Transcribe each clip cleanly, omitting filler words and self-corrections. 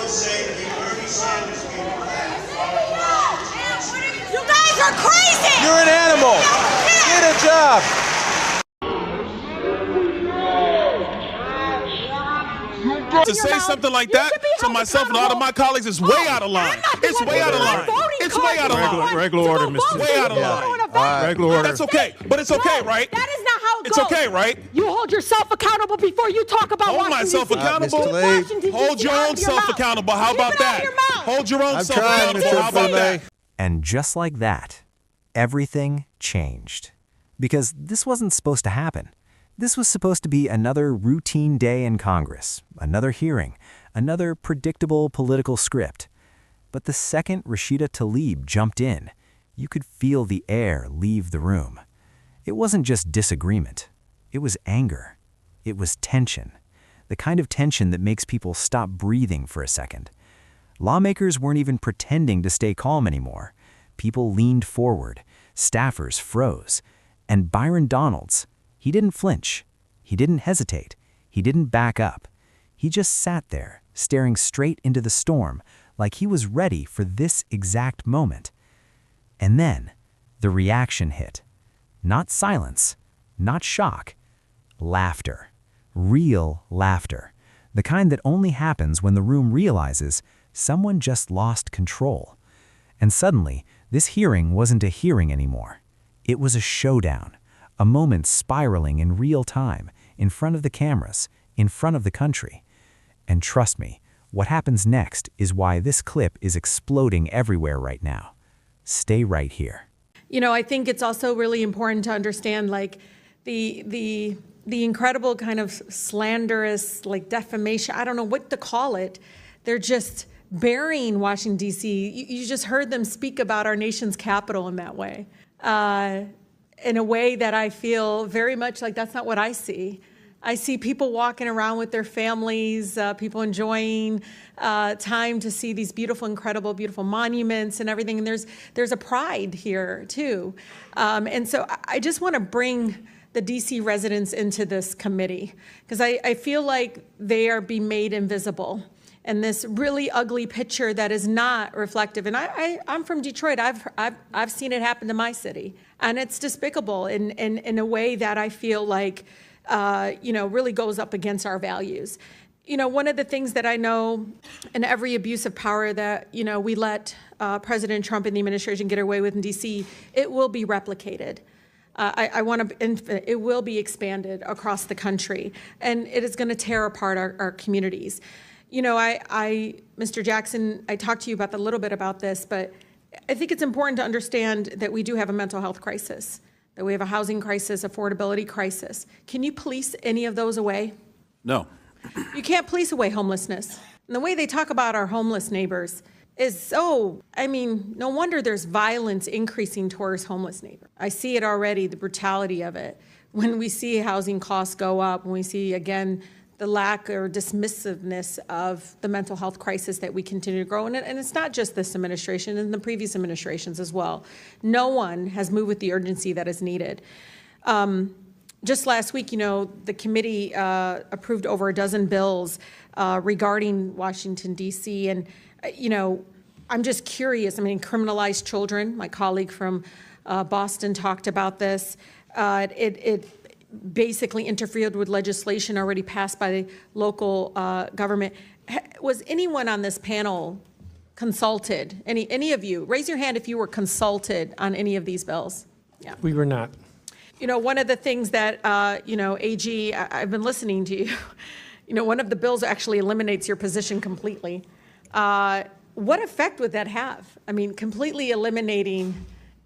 You guys are crazy! You're an animal! Get a job! To say something like that to myself and all of my colleagues is way out of line. It's way out of line. It's way out of line. Regular order, Mr. Way out of line. Regular order. That's okay, but it's okay, right? That is not how it It's goes. okay, right? You hold yourself accountable before you talk about Hold Washington, myself D.C. accountable. Mr. Tlaib. Hold your own self accountable. How about that? Hold your own I'm self trying, accountable. Mr. How about that? And just like that, everything changed. Because this wasn't supposed to happen. This was supposed to be another routine day in Congress, another hearing, another predictable political script. But the second Rashida Tlaib jumped in, you could feel the air leave the room. It wasn't just disagreement. It was anger. It was tension. The kind of tension that makes people stop breathing for a second. Lawmakers weren't even pretending to stay calm anymore. People leaned forward. Staffers froze. And Byron Donalds, he didn't flinch. He didn't hesitate. He didn't back up. He just sat there, staring straight into the storm, like he was ready for this exact moment. And then, the reaction hit. Not silence, not shock. Laughter. Real laughter. The kind that only happens when the room realizes someone just lost control. And suddenly, this hearing wasn't a hearing anymore. It was a showdown, a moment spiraling in real time, in front of the cameras, in front of the country. And trust me, what happens next is why this clip is exploding everywhere right now. Stay right here. You know, I think it's also really important to understand, like, the incredible kind of slanderous, like, defamation. I don't know what to call it. They're just burying Washington, D.C. You just heard them speak about our nation's capital in that way, in a way that I feel very much like that's not what I see. I see people walking around with their families, people enjoying time to see these beautiful, incredible, beautiful monuments and everything. And there's a pride here, too. And so I just want to bring the D.C. residents into this committee, because I feel like they are being made invisible. And this really ugly picture that is not reflective. And I'm from Detroit. I've seen it happen to my city. And it's despicable in a way that I feel like really goes up against our values. You know, one of the things that I know in every abuse of power that, we let President Trump and the administration get away with in D.C., it will be replicated. It will be expanded across the country, and it is going to tear apart our communities. You know, Mr. Jackson, I talked to you about a little bit about this, but I think it's important to understand that we do have a mental health crisis, that we have a housing crisis, affordability crisis. Can you police any of those away? No. You can't police away homelessness. And the way they talk about our homeless neighbors is no wonder there's violence increasing towards homeless neighbors. I see it already, the brutality of it. When we see housing costs go up, when we see, again, the lack or dismissiveness of the mental health crisis that we continue to grow. And it's not just this administration, and the previous administrations as well. No one has moved with the urgency that is needed. Just last week, the committee approved over a dozen bills regarding Washington, D.C. And, I'm just curious. Criminalized children. My colleague from Boston talked about this. It basically interfered with legislation already passed by the local government. Was anyone on this panel consulted? Any of you? Raise your hand if you were consulted on any of these bills. Yeah. We were not. One of the things that, AG, I've been listening to you. One of the bills actually eliminates your position completely. What effect would that have? Completely eliminating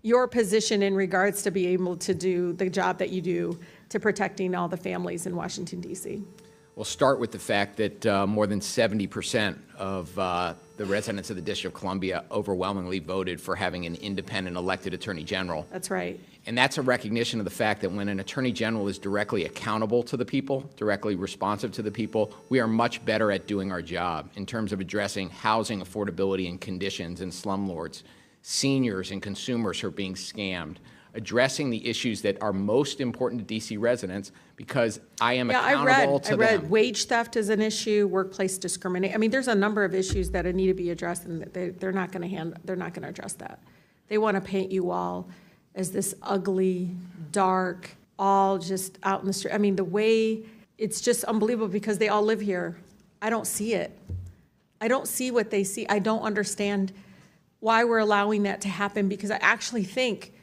your position in regards to be able to do the job that you do to protecting all the families in Washington, D.C. We'll start with the fact that more than 70% of the residents of the District of Columbia overwhelmingly voted for having an independent elected Attorney General. That's right. And that's a recognition of the fact that when an Attorney General is directly accountable to the people, directly responsive to the people, we are much better at doing our job in terms of addressing housing affordability and conditions in slumlords, seniors and consumers who are being scammed, addressing the issues that are most important to D.C. residents, because I am accountable to them. I read wage theft is an issue, workplace discrimination. I mean, there's a number of issues that need to be addressed, and they're not going to address that. They want to paint you all as this ugly, dark, all just out in the street. I mean, the way it's just unbelievable because they all live here. I don't see it. I don't see what they see. I don't understand why we're allowing that to happen, because I actually think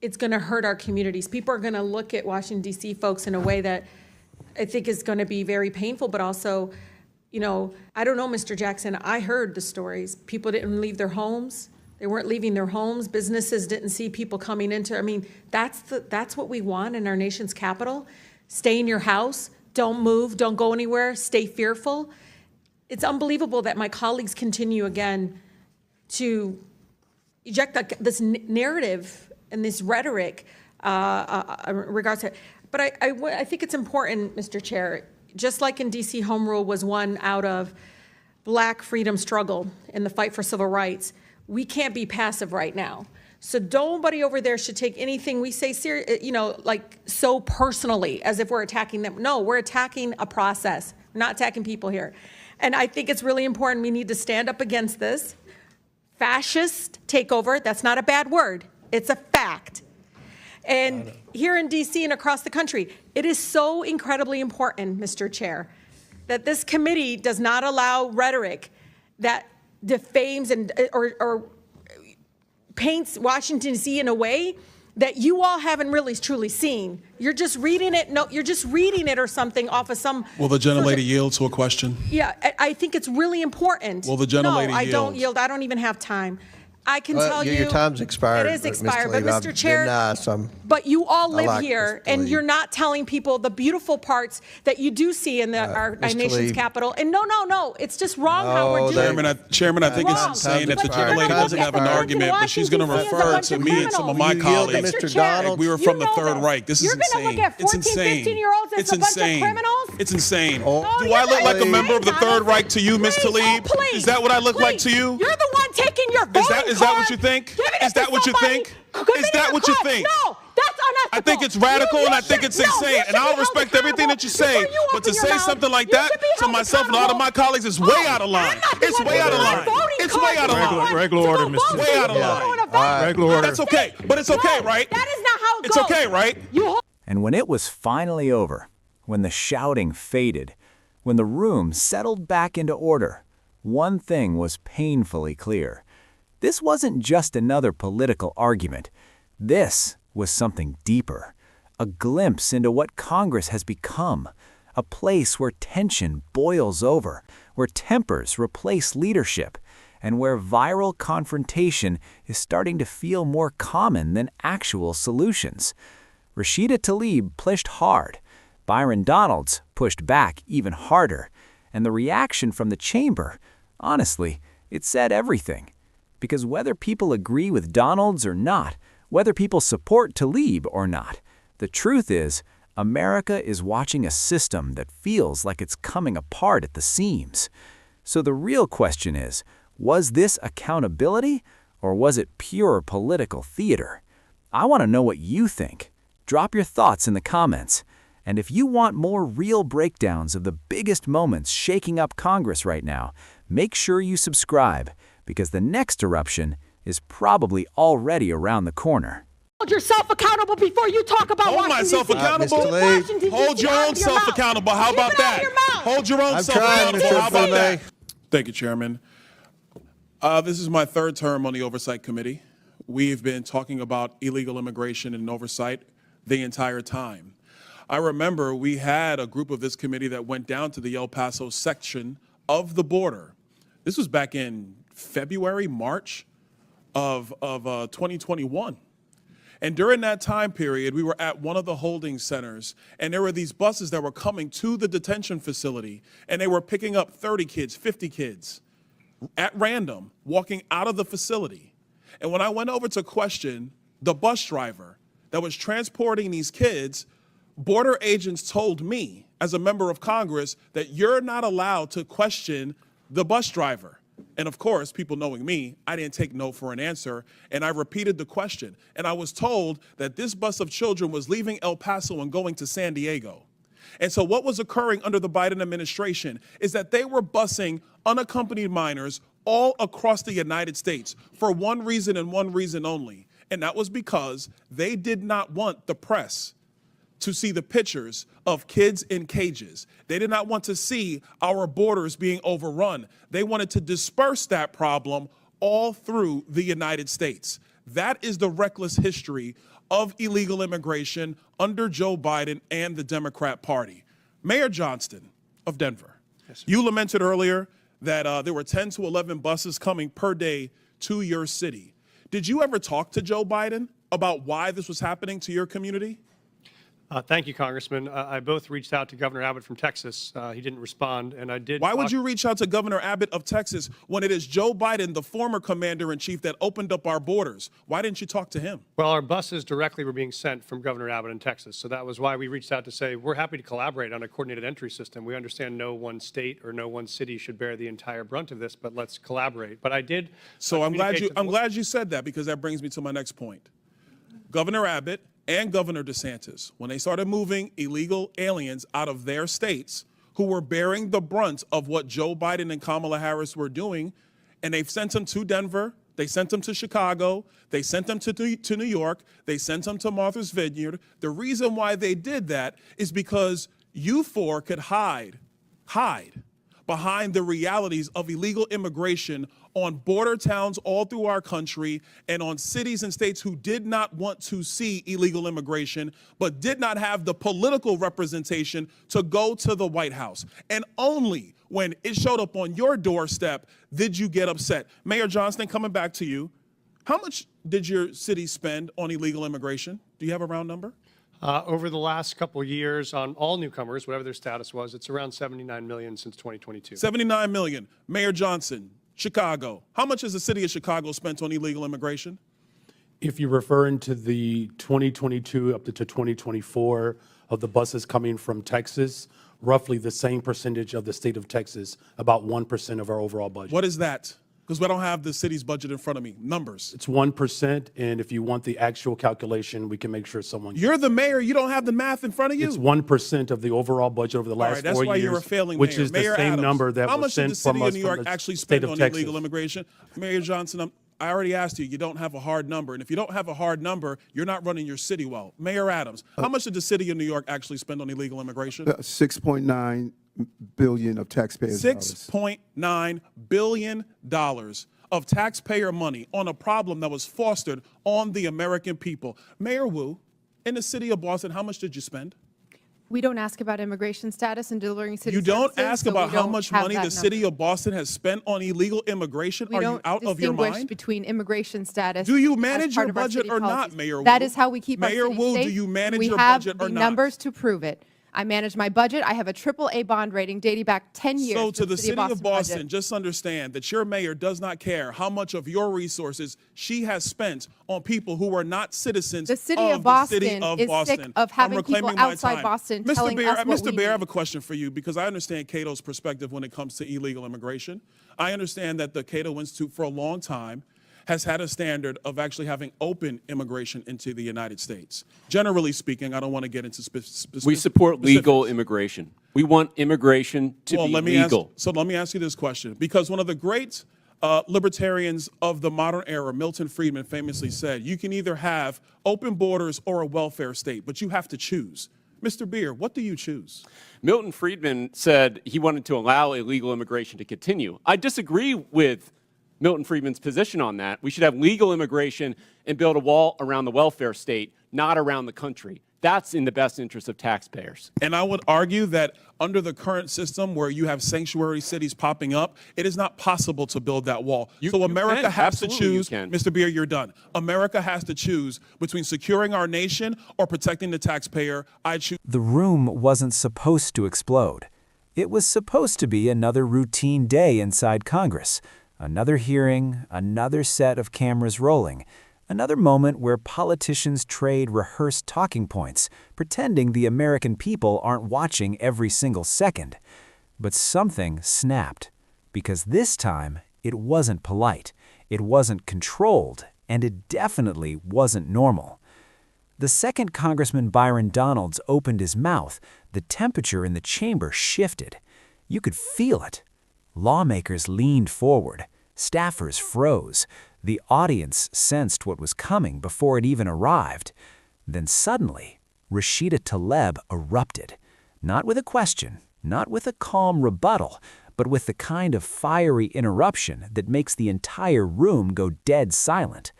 it's going to hurt our communities. People are going to look at Washington, D.C. folks in a way that I think is going to be very painful, but also, you know, I don't know, Mr. Jackson, I heard the stories. People didn't leave their homes. They weren't leaving their homes. Businesses didn't see people coming into, I mean, that's what we want in our nation's capital. Stay in your house, don't move, don't go anywhere, stay fearful. It's unbelievable that my colleagues continue again to eject this narrative and this rhetoric in regards to it. But I think it's important, Mr. Chair, just like in D.C. Home Rule was one out of Black freedom struggle in the fight for civil rights, we can't be passive right now. So nobody over there should take anything we say like so personally as if we're attacking them. No, we're attacking a process. We're not attacking people here. And I think it's really important. We need to stand up against this fascist takeover. That's not a bad word. It's a fact. And here in D.C. and across the country, it is so incredibly important, Mr. Chair, that this committee does not allow rhetoric that defames and or paints Washington, D.C. in a way that you all haven't really truly seen. You're just reading it. No, you're just reading it or something off of some. Will the gentlelady yield to a question? Yeah, I think it's really important. Will the gentlelady yield? No, I don't yield. I don't even have time. I can tell you. Your time's expired. It is expired, but Tlaib, Mr. Chair, but you all live here, and you're not telling people the beautiful parts that you do see in our nation's capital. And no, it's just wrong how we're doing it. Chairman, I think it's insane that the gentlelady doesn't have an argument, but she's going to refer to me and some of my colleagues. Mr. Donald, we were from the Third Reich. This is insane. You're going to look at 14, 15-year-olds as a bunch of criminals? It's insane. Do I look like a member of the Third Reich to you, Ms. Tlaib? Is that what I look like to you? You're the one taking your voting Is that what you think? Is that what you think? Is that what you think? No, that's unethical. I think it's radical and I think it's insane. And I'll respect everything that you say. But to say something like that to myself and a lot of my colleagues is way out of line. It's way out of line. It's way out of line. Regular order, Mr. Way out of line. Regular order. That's okay. But it's okay, right? That is not how it goes. It's okay, right? And when it was finally over, when the shouting faded, when the room settled back into order, one thing was painfully clear. This wasn't just another political argument. This was something deeper, a glimpse into what Congress has become, a place where tension boils over, where tempers replace leadership, and where viral confrontation is starting to feel more common than actual solutions. Rashida Tlaib pushed hard, Byron Donalds pushed back even harder, and the reaction from the chamber, honestly, it said everything. Because whether people agree with Donalds or not, whether people support Tlaib or not, the truth is, America is watching a system that feels like it's coming apart at the seams. So the real question is, was this accountability or was it pure political theater? I want to know what you think. Drop your thoughts in the comments. And if you want more real breakdowns of the biggest moments shaking up Congress right now, make sure you subscribe, because the next eruption is probably already around the corner. Hold yourself accountable before you talk about Hold Washington, myself D.C. accountable? Hold your own self accountable. How about that? Hold your own self accountable. How about that? Thank you, Chairman. This is my third term on the Oversight Committee. We've been talking about illegal immigration and oversight the entire time. I remember we had a group of this committee that went down to the El Paso section of the border. This was back in February, March of 2021. And during that time period, we were at one of the holding centers, and there were these buses that were coming to the detention facility, and they were picking up 30 kids, 50 kids at random, walking out of the facility. And when I went over to question the bus driver that was transporting these kids, border agents told me, as a member of Congress, that you're not allowed to question the bus driver. And of course, people knowing me, I didn't take no for an answer, and I repeated the question. And I was told that this bus of children was leaving El Paso and going to San Diego. And so what was occurring under the Biden administration is that they were busing unaccompanied minors all across the United States for one reason and one reason only. And that was because they did not want the press to see the pictures of kids in cages. They did not want to see our borders being overrun. They wanted to disperse that problem all through the United States. That is the reckless history of illegal immigration under Joe Biden and the Democrat Party. Mayor Johnston of Denver, you lamented earlier that there were 10 to 11 buses coming per day to your city. Did you ever talk to Joe Biden about why this was happening to your community? Thank you, Congressman. I both reached out to Governor Abbott from Texas. He didn't respond, and I did. Why would you reach out to Governor Abbott of Texas when it is Joe Biden, the former commander-in-chief, that opened up our borders? Why didn't you talk to him? Well, our buses directly were being sent from Governor Abbott in Texas, so that was why we reached out to say we're happy to collaborate on a coordinated entry system. We understand no one state or no one city should bear the entire brunt of this, but let's collaborate. But I did. So I'm glad you said that, because that brings me to my next point. Governor Abbott and Governor DeSantis, when they started moving illegal aliens out of their states who were bearing the brunt of what Joe Biden and Kamala Harris were doing, and they've sent them to Denver, they sent them to Chicago, they sent them to New York, they sent them to Martha's Vineyard. The reason why they did that is because you four could hide behind the realities of illegal immigration on border towns all through our country and on cities and states who did not want to see illegal immigration, but did not have the political representation to go to the White House. And only when it showed up on your doorstep did you get upset. Mayor Johnston, coming back to you, how much did your city spend on illegal immigration? Do you have a round number? Over the last couple of years on all newcomers, whatever their status was, it's around $79 million since 2022. $79 million. Mayor Johnson, Chicago. How much has the city of Chicago spent on illegal immigration? If you're referring to the 2022 up to 2024 of the buses coming from Texas, roughly the same percentage of the state of Texas, about 1% of our overall budget. What is that? Because we don't have the city's budget in front of me. Numbers. It's 1%, and if you want the actual calculation, we can make sure someone. You're the mayor. You don't have the math in front of you. It's 1% of the overall budget over the last 4 years. That's why you're a failing which mayor. is the Mayor same Adams, number that how was much did sent the city from us of New York from the actually state spend of on Texas. illegal immigration? Mayor Johnson, I already asked you. You don't have a hard number, and if you don't have a hard number, you're not running your city well. Mayor Adams, how much did the city of New York actually spend on illegal immigration? $6.9 billion of taxpayers' dollars. $6.9 billion of taxpayer money on a problem that was fostered on the American people. Mayor Wu, in the city of Boston, how much did you spend? We don't ask about immigration status and delivering city You don't services, ask so about we how don't much have money that the city of Boston has spent on illegal immigration? We Are you don't out of your distinguish mind? between immigration status. Do you as manage part your of our budget city or not, policies. Mayor Wu? That is how we keep Mayor our city Wu, safe. do you manage we your have budget or the not? numbers to prove it. I manage my budget. I have a AAA bond rating dating back 10 years. So to the city of Boston, budget. just understand that your mayor does not care how much of your resources she has spent on people who are not citizens The city of of Boston the city of is Boston. sick of having I'm reclaiming people my outside time. Boston Mr. telling Bear, us what Mr. we Bear, I have need. a question for you because I understand Cato's perspective when it comes to illegal immigration. I understand that the Cato Institute for a long time has had a standard of actually having open immigration into the United States. Generally speaking, I don't want to get into specifics. We support legal immigration. We want immigration to be legal. So let me ask you this question, because one of the great libertarians of the modern era, Milton Friedman, famously said, you can either have open borders or a welfare state, but you have to choose. Mr. Beer, what do you choose? Milton Friedman said he wanted to allow illegal immigration to continue. I disagree with Milton Friedman's position on that. We should have legal immigration and build a wall around the welfare state, not around the country. That's in the best interest of taxpayers. And I would argue that under the current system where you have sanctuary cities popping up, it is not possible to build that wall. So America has to choose. Mr. Beer, you're done. America has to choose between securing our nation or protecting the taxpayer. I choose. The room wasn't supposed to explode. It was supposed to be another routine day inside Congress. Another hearing, another set of cameras rolling, another moment where politicians trade rehearsed talking points, pretending the American people aren't watching every single second. But something snapped, because this time It wasn't polite, it wasn't controlled, and it definitely wasn't normal. The second Congressman Bryon Donalds opened his mouth, the temperature in the chamber shifted. You could feel it. Lawmakers leaned forward. Staffers froze. The audience sensed what was coming before it even arrived. Then suddenly, Rashida Tlaib erupted. Not with a question, not with a calm rebuttal, but with the kind of fiery interruption that makes the entire room go dead silent.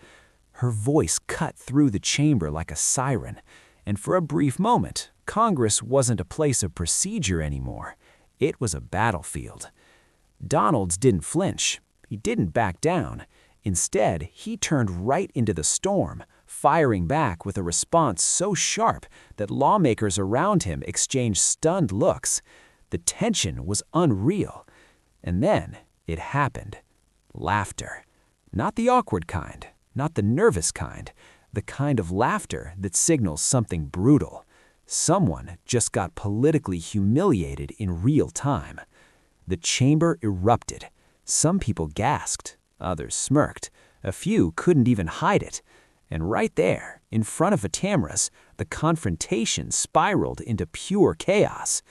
Her voice cut through the chamber like a siren, and for a brief moment, Congress wasn't a place of procedure anymore. It was a battlefield. Donalds didn't flinch. He didn't back down. Instead, he turned right into the storm, firing back with a response so sharp that lawmakers around him exchanged stunned looks. The tension was unreal. And then it happened. Laughter. Not the awkward kind, not the nervous kind, the kind of laughter that signals something brutal. Someone just got politically humiliated in real time. The chamber erupted. Some people gasped, others smirked. A few couldn't even hide it. And right there, in front of the cameras, the confrontation spiraled into pure chaos.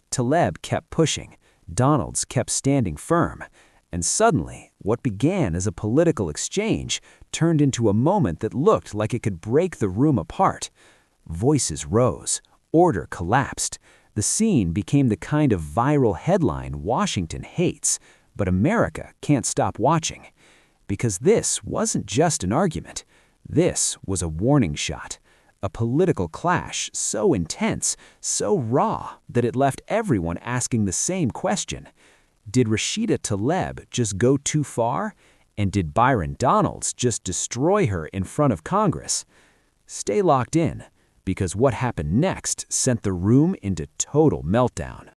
Tlaib kept pushing. Donalds kept standing firm. And suddenly, what began as a political exchange turned into a moment that looked like it could break the room apart. Voices rose. Order collapsed. The scene became the kind of viral headline Washington hates, but America can't stop watching. Because this wasn't just an argument. This was a warning shot. A political clash so intense, so raw, that it left everyone asking the same question. Did Rashida Tlaib just go too far? And did Bryon Donalds just destroy her in front of Congress? Stay locked in, because what happened next sent the room into total meltdown.